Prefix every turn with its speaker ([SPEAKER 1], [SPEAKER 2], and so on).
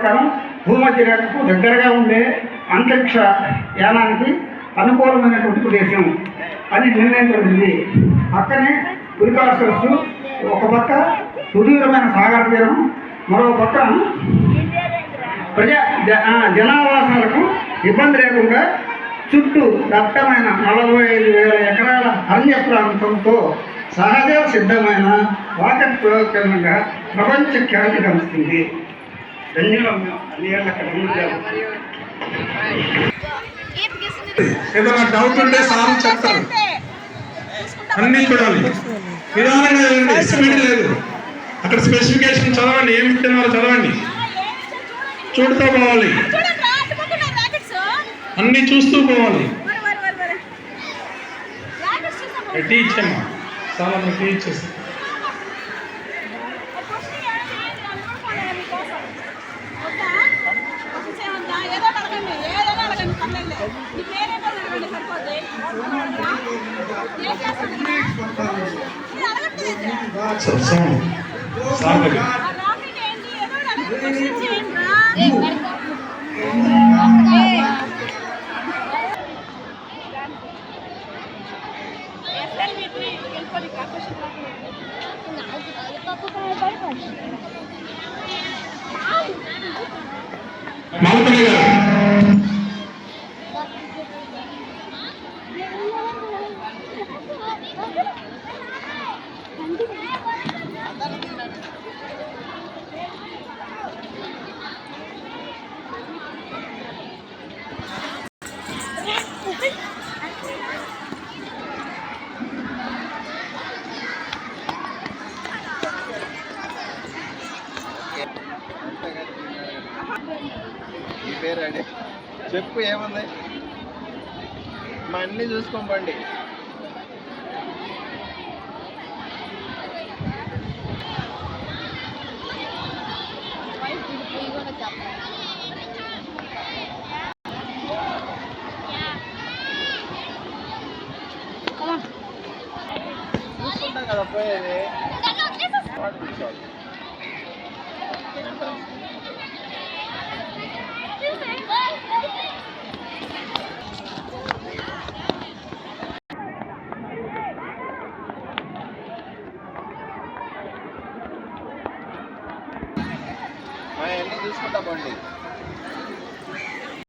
[SPEAKER 1] ప్రకారం భూమధ్య రేఖకు దగ్గరగా ఉండే అంతరిక్ష యానానికి అనుకూలమైనటువంటి ప్రదేశం అని నిర్ణయించబడింది. పక్కనే పులికాల సరస్సు, ఒక పక్క సుదూరమైన సాగర తీరం, మరో పక్క జనావాసాలకు ఇబ్బంది లేకుండా చుట్టూ దట్టమైన 45,000 ఎకరాల అరణ్య ప్రాంతంతో సహజ సిద్ధమైన వాటర్ ప్రయోగంగా ప్రపంచ ఖ్యాతి గమనిస్తుంది.
[SPEAKER 2] ఏదైనా డౌట్ ఉంటే సార్ చెప్తారు. అన్నీ చూడాలి, నిదానంగా చదవండి, స్పీడ్ లేదు. అక్కడ స్పెసిఫికేషన్ చదవండి, ఏమి ఇస్తున్నారో చదవండి, చూడుతూ పోవాలి, అన్ని చూస్తూ పోవాలి. టీ ఇచ్చామా, చాలా మంది టీ ఇచ్చేసి మాల్పల్లి గారు
[SPEAKER 3] పేరండి చెప్పు, ఏముంది? మా అన్ని చూసుకోండి. చూసుకుంటాం కదా పోయేది. అవన్నీ చూసుకుంటా బండి.